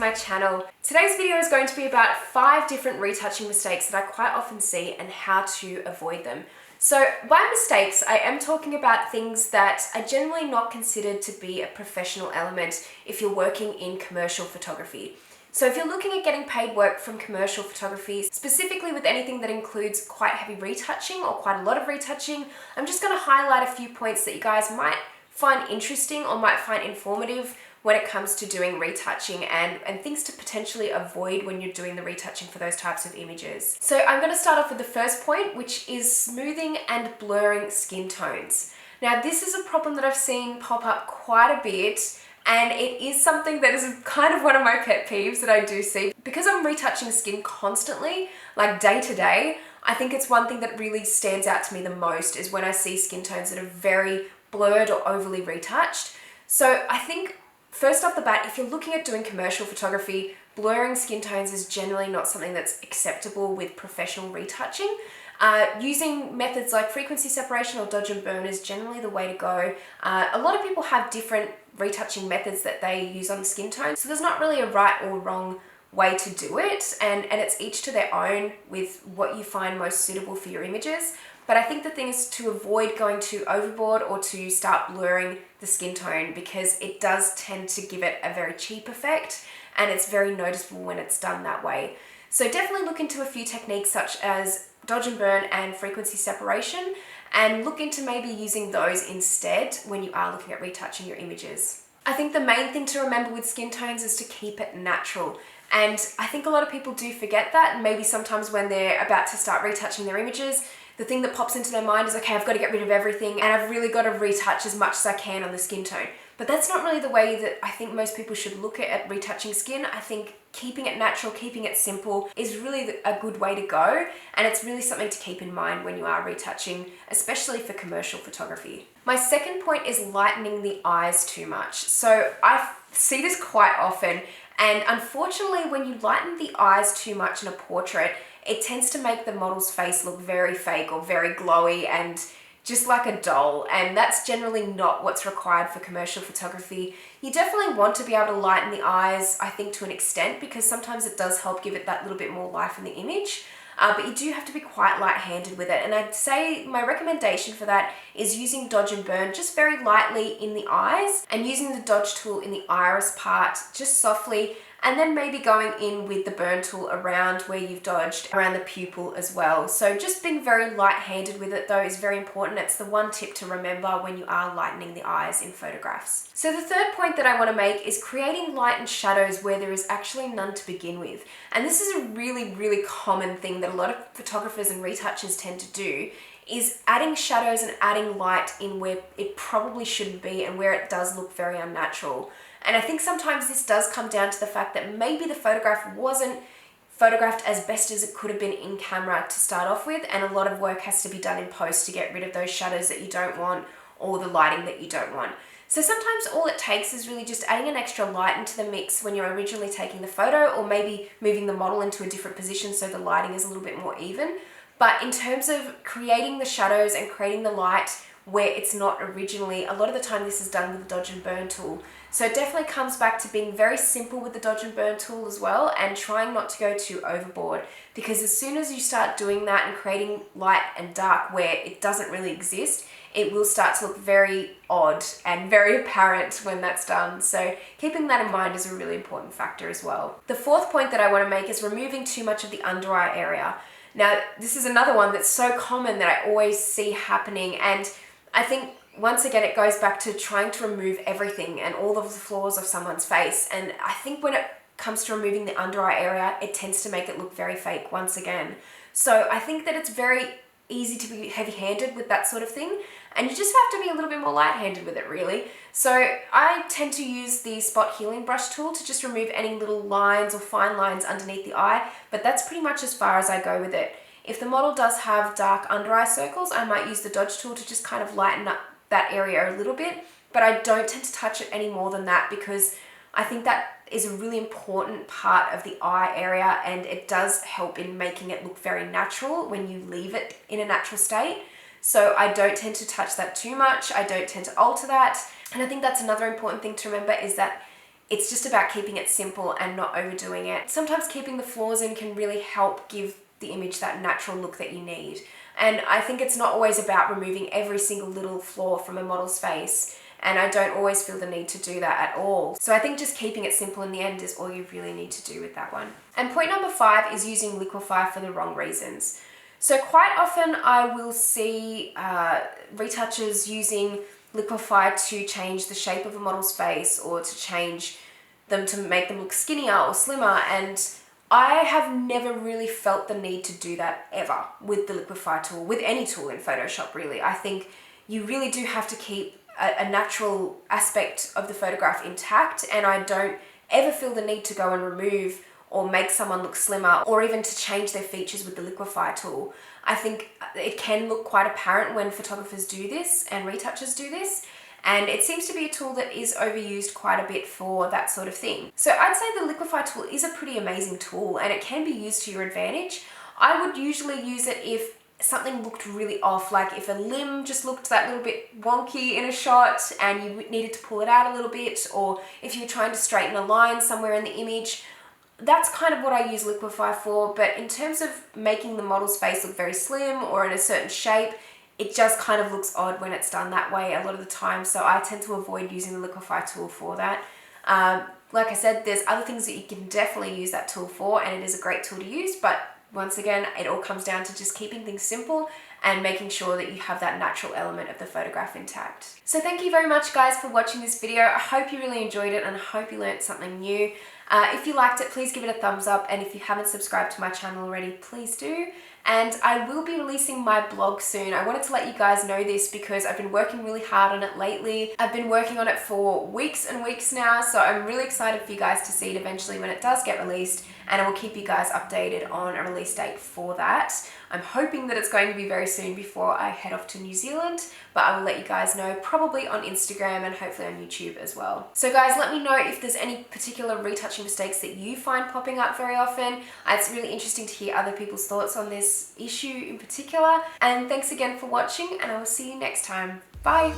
my channel. Today's video is going to be about 5 different retouching mistakes that I quite often see and how to avoid them. So by mistakes, I am talking about things that are generally not considered to be a professional element if you're working in commercial photography. So if you're looking at getting paid work from commercial photography, specifically with anything that includes quite heavy retouching or quite a lot of retouching, I'm just going to highlight a few points that you guys might find interesting or might find informative when it comes to doing retouching and things to potentially avoid when you're doing the retouching for those types of images. So I'm going to start off with the first point, which is smoothing and blurring skin tones. Now this is a problem that I've seen pop up quite a bit, and it is something that is kind of one of my pet peeves that I do see. Because I'm retouching skin constantly, like day to day, I think it's one thing that really stands out to me the most is when I see skin tones that are very blurred or overly retouched. So I think first off the bat, if you're looking at doing commercial photography, blurring skin tones is generally not something that's acceptable with professional retouching. Using methods like frequency separation or dodge and burn is generally the way to go. A lot of people have different retouching methods that they use on skin tone, so there's not really a right or wrong way to do it, and it's each to their own with what you find most suitable for your images. But I think the thing is to avoid going too overboard or to start blurring the skin tone, because it does tend to give it a very cheap effect and it's very noticeable when it's done that way. So definitely look into a few techniques such as dodge and burn and frequency separation, and look into maybe using those instead when you are looking at retouching your images. I think the main thing to remember with skin tones is to keep it natural. And I think a lot of people do forget that, and maybe sometimes when they're about to start retouching their images, the thing that pops into their mind is, okay, I've got to get rid of everything and I've really got to retouch as much as I can on the skin tone. But that's not really the way that I think most people should look at retouching skin. I think keeping it natural, keeping it simple is really a good way to go, and it's really something to keep in mind when you are retouching, especially for commercial photography. My second point is lightening the eyes too much. So I see this quite often, and unfortunately when you lighten the eyes too much in a portrait, it tends to make the model's face look very fake or very glowy and just like a doll, and that's generally not what's required for commercial photography. You definitely want to be able to lighten the eyes, I think, to an extent, because sometimes it does help give it that little bit more life in the image. But you do have to be quite light-handed with it, and I'd say my recommendation for that is using dodge and burn just very lightly in the eyes, and using the dodge tool in the iris part just softly, and then maybe going in with the burn tool around where you've dodged, around the pupil as well. So just being very light-handed with it though is very important. It's the one tip to remember when you are lightening the eyes in photographs. So the third point that I want to make is creating light and shadows where there is actually none to begin with. And this is a really, really common thing that a lot of photographers and retouchers tend to do, is adding shadows and adding light in where it probably shouldn't be and where it does look very unnatural. And I think sometimes this does come down to the fact that maybe the photograph wasn't photographed as best as it could have been in camera to start off with, and a lot of work has to be done in post to get rid of those shadows that you don't want or the lighting that you don't want. So sometimes all it takes is really just adding an extra light into the mix when you're originally taking the photo, or maybe moving the model into a different position so the lighting is a little bit more even. But in terms of creating the shadows and creating the light where it's not originally, a lot of the time this is done with the dodge and burn tool. So it definitely comes back to being very simple with the dodge and burn tool as well, and trying not to go too overboard, because as soon as you start doing that and creating light and dark where it doesn't really exist, it will start to look very odd and very apparent when that's done. So keeping that in mind is a really important factor as well. The fourth point that I want to make is removing too much of the under eye area. Now this is another one that's so common that I always see happening, and I think once again, it goes back to trying to remove everything and all of the flaws of someone's face. And I think when it comes to removing the under eye area, it tends to make it look very fake once again. So I think that it's very easy to be heavy-handed with that sort of thing, and you just have to be a little bit more light-handed with it, really. So I tend to use the spot healing brush tool to just remove any little lines or fine lines underneath the eye, but that's pretty much as far as I go with it. If the model does have dark under eye circles, I might use the dodge tool to just kind of lighten up that area a little bit, but I don't tend to touch it any more than that, because I think that is a really important part of the eye area, and it does help in making it look very natural when you leave it in a natural state. So I don't tend to touch that too much. I don't tend to alter that. And I think that's another important thing to remember, is that It's just about keeping it simple and not overdoing it. Sometimes keeping the flaws in can really help give the image that natural look that you need. And I think it's not always about removing every single little flaw from a model's face, and I don't always feel the need to do that at all. So I think just keeping it simple in the end is all you really need to do with that one. And point number 5 is using Liquify for the wrong reasons. So quite often I will see retouchers using Liquify to change the shape of a model's face or to change them to make them look skinnier or slimmer, and I have never really felt the need to do that ever with the Liquify tool, with any tool in Photoshop really. I think you really do have to keep a natural aspect of the photograph intact, and I don't ever feel the need to go and remove or make someone look slimmer or even to change their features with the Liquify tool. I think it can look quite apparent when photographers do this and retouchers do this, and it seems to be a tool that is overused quite a bit for that sort of thing. So I'd say the Liquify tool is a pretty amazing tool and it can be used to your advantage. I would usually use it if something looked really off, like if a limb just looked that little bit wonky in a shot and you needed to pull it out a little bit, or if you were trying to straighten a line somewhere in the image. That's kind of what I use Liquify for, but in terms of making the model's face look very slim or in a certain shape, it just kind of looks odd when it's done that way a lot of the time, so I tend to avoid using the Liquify tool for that. Like I said, there's other things that you can definitely use that tool for, and it is a great tool to use, but once again, it all comes down to just keeping things simple and making sure that you have that natural element of the photograph intact. So thank you very much guys for watching this video. I hope you really enjoyed it and I hope you learned something new. If you liked it, please give it a thumbs up, and if you haven't subscribed to my channel already, please do. And I will be releasing my blog soon. I wanted to let you guys know this because I've been working really hard on it lately. I've been working on it for weeks and weeks now, so I'm really excited for you guys to see it eventually when it does get released, and I will keep you guys updated on a release date for that. I'm hoping that it's going to be very soon before I head off to New Zealand, but I will let you guys know probably on Instagram and hopefully on YouTube as well. So guys, let me know if there's any particular retouching mistakes that you find popping up very often. It's really interesting to hear other people's thoughts on this issue in particular. And thanks again for watching, and I will see you next time. Bye!